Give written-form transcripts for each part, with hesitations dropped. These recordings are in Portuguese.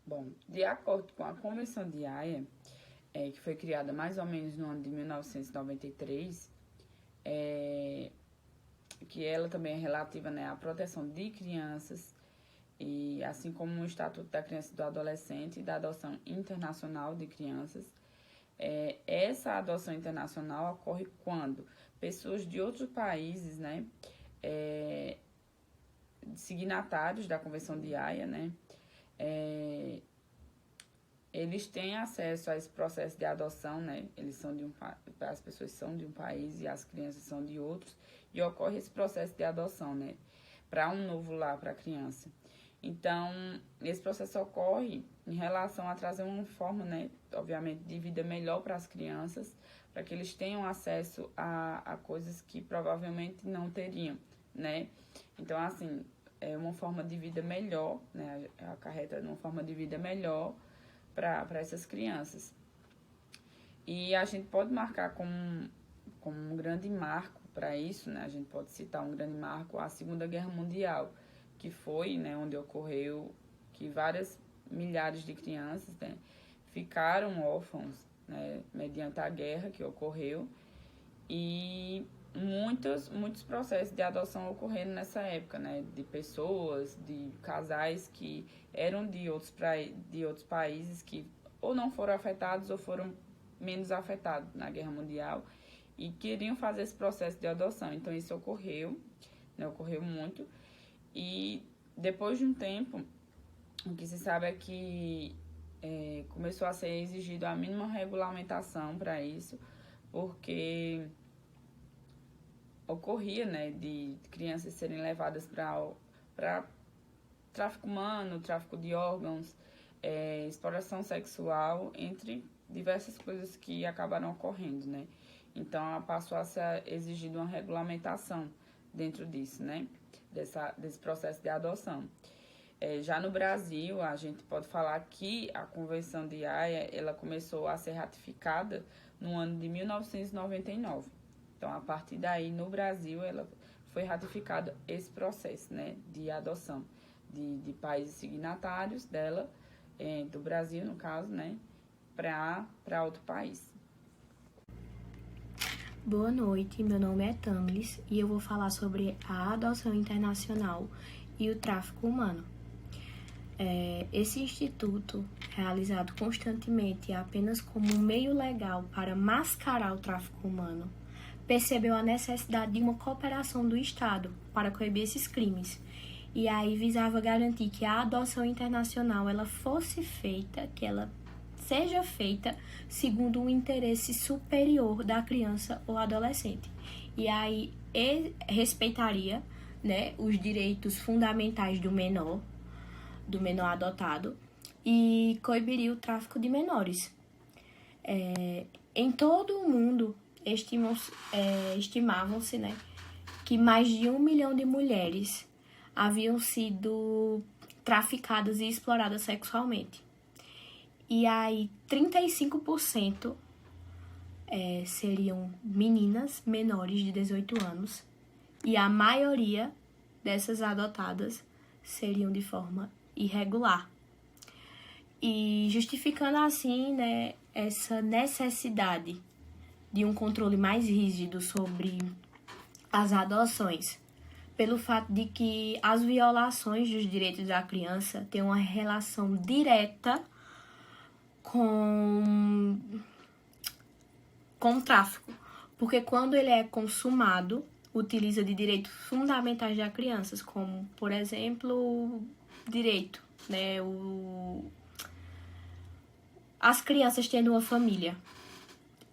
Bom, de acordo com a Convenção de Haia, que foi criada mais ou menos no ano de 1993, que ela também é relativa, né, à proteção de crianças, e assim como o Estatuto da Criança e do Adolescente e da adoção internacional de crianças. Essa adoção internacional ocorre quando pessoas de outros países, né, signatários da Convenção de Haia, né, eles têm acesso a esse processo de adoção, né, as pessoas são de um país e as crianças são de outros, e ocorre esse processo de adoção, né, para um novo lar para a criança. Então, esse processo ocorre em relação a trazer uma forma, né, obviamente, de vida melhor para as crianças, para que eles tenham acesso a coisas que provavelmente não teriam, né. Então, assim, é uma forma de vida melhor, né, acarreta uma forma de vida melhor para essas crianças. E a gente pode marcar como um grande marco para isso, né, a gente pode citar um grande marco a Segunda Guerra Mundial, que foi, né, onde ocorreu que várias milhares de crianças, né, ficaram órfãos, né, mediante a guerra que ocorreu, e muitos processos de adoção ocorreram nessa época, né, de pessoas, de casais que eram de outros países que ou não foram afetados ou foram menos afetados na Guerra Mundial e queriam fazer esse processo de adoção. Então, isso ocorreu, né, ocorreu muito. E depois de um tempo, o que se sabe é que começou a ser exigido a mínima regulamentação para isso, porque ocorria, né, de crianças serem levadas para tráfico humano, tráfico de órgãos, exploração sexual, entre diversas coisas que acabaram ocorrendo, né? Então, passou a ser exigida uma regulamentação dentro disso, né? Desse processo de adoção. Já no Brasil, a gente pode falar que a Convenção de Haia, ela começou a ser ratificada no ano de 1999. Então, a partir daí, no Brasil, ela foi ratificado esse processo, né, de adoção de países signatários dela, do Brasil, no caso, né, para outro país. Boa noite, meu nome é Tamilis e eu vou falar sobre a adoção internacional e o tráfico humano. Esse instituto, realizado constantemente apenas como um meio legal para mascarar o tráfico humano, percebeu a necessidade de uma cooperação do Estado para coibir esses crimes. E aí visava garantir que a adoção internacional ela fosse feita, que ela seja feita segundo o interesse superior da criança ou adolescente. E aí respeitaria, né, os direitos fundamentais do menor adotado e coibiria o tráfico de menores. Em todo o mundo, estimavam-se, né, que mais de 1 milhão de mulheres haviam sido traficadas e exploradas sexualmente. E aí, 35% seriam meninas menores de 18 anos. E a maioria dessas adotadas seriam de forma irregular. E justificando assim, né, essa necessidade de um controle mais rígido sobre as adoções, pelo fato de que as violações dos direitos da criança têm uma relação direta com o tráfico. Porque quando ele é consumado, utiliza de direitos fundamentais da criança, como, por exemplo, direito, né, as crianças tendo uma família.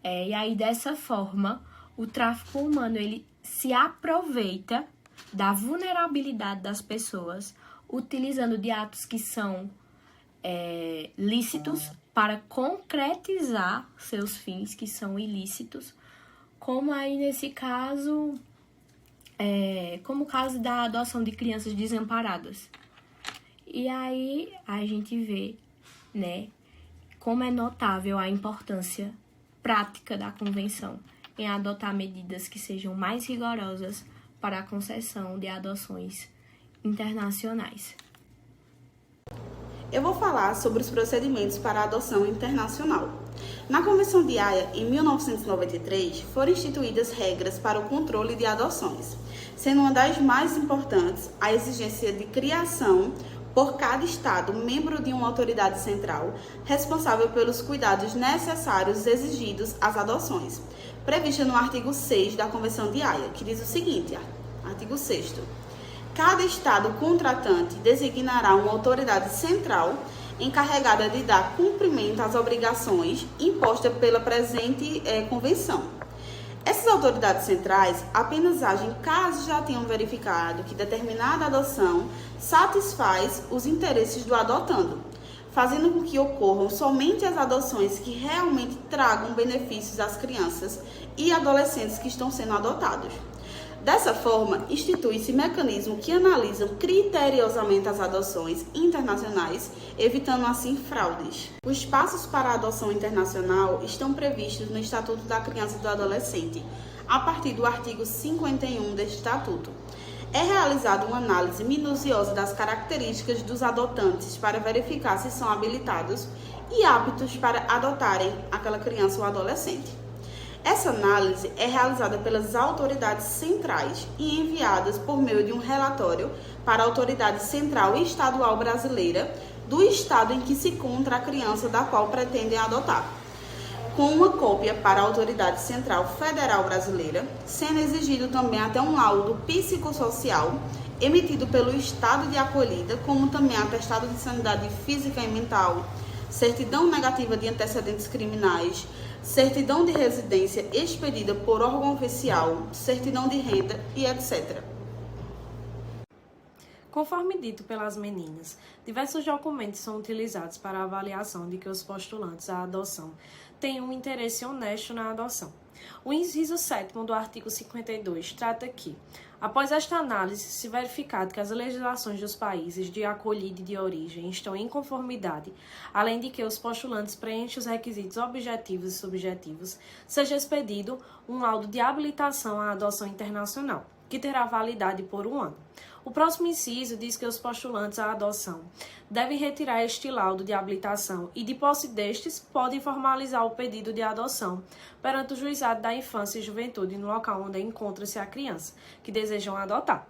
E aí, dessa forma, o tráfico humano, ele se aproveita da vulnerabilidade das pessoas, utilizando de atos que são lícitos para concretizar seus fins, que são ilícitos, como aí nesse caso, como o caso da adoção de crianças desamparadas. E aí a gente vê, né, como é notável a importância prática da Convenção em adotar medidas que sejam mais rigorosas para a concessão de adoções internacionais. Eu vou falar sobre os procedimentos para a adoção internacional. Na Convenção de Haia, em 1993, foram instituídas regras para o controle de adoções, sendo uma das mais importantes a exigência de criação por cada Estado membro de uma autoridade central responsável pelos cuidados necessários exigidos às adoções, prevista no artigo 6 da Convenção de Haia, que diz o seguinte, artigo 6º. Cada Estado contratante designará uma autoridade central encarregada de dar cumprimento às obrigações impostas pela presente convenção. Essas autoridades centrais apenas agem caso já tenham verificado que determinada adoção satisfaz os interesses do adotando, fazendo com que ocorram somente as adoções que realmente tragam benefícios às crianças e adolescentes que estão sendo adotados. Dessa forma, institui-se mecanismos que analisam criteriosamente as adoções internacionais, evitando assim fraudes. Os passos para a adoção internacional estão previstos no Estatuto da Criança e do Adolescente, a partir do artigo 51 deste Estatuto. É realizada uma análise minuciosa das características dos adotantes para verificar se são habilitados e aptos para adotarem aquela criança ou adolescente. Essa análise é realizada pelas autoridades centrais e enviadas por meio de um relatório para a autoridade central e estadual brasileira do estado em que se encontra a criança da qual pretendem adotar, com uma cópia para a autoridade central federal brasileira, sendo exigido também até um laudo psicossocial emitido pelo estado de acolhida, como também atestado de sanidade física e mental, certidão negativa de antecedentes criminais, certidão de residência expedida por órgão oficial, certidão de renda e etc. Conforme dito pelas meninas, diversos documentos são utilizados para a avaliação de que os postulantes à adoção têm um interesse honesto na adoção. O inciso 7º do artigo 52 trata que, após esta análise, se verificado que as legislações dos países de acolhida e de origem estão em conformidade, além de que os postulantes preenchem os requisitos objetivos e subjetivos, seja expedido um laudo de habilitação à adoção internacional, que terá validade por 1 ano. O próximo inciso diz que os postulantes à adoção devem retirar este laudo de habilitação e, de posse destes, podem formalizar o pedido de adoção perante o Juizado da Infância e Juventude no local onde encontra-se a criança, que desejam adotar.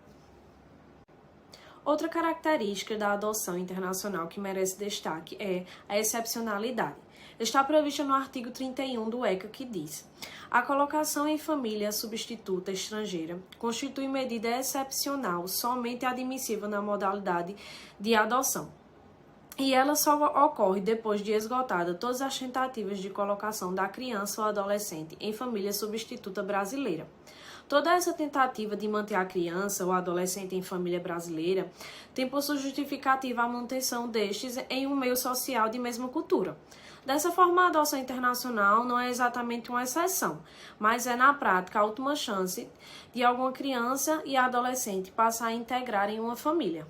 Outra característica da adoção internacional que merece destaque é a excepcionalidade. Está prevista no artigo 31 do ECA, que diz: a colocação em família substituta estrangeira constitui medida excepcional somente admissível na modalidade de adoção, e ela só ocorre depois de esgotada todas as tentativas de colocação da criança ou adolescente em família substituta brasileira. Toda essa tentativa de manter a criança ou adolescente em família brasileira tem por sua justificativa a manutenção destes em um meio social de mesma cultura. Dessa forma, a adoção internacional não é exatamente uma exceção, mas é, na prática, a última chance de alguma criança e adolescente passar a integrar em uma família.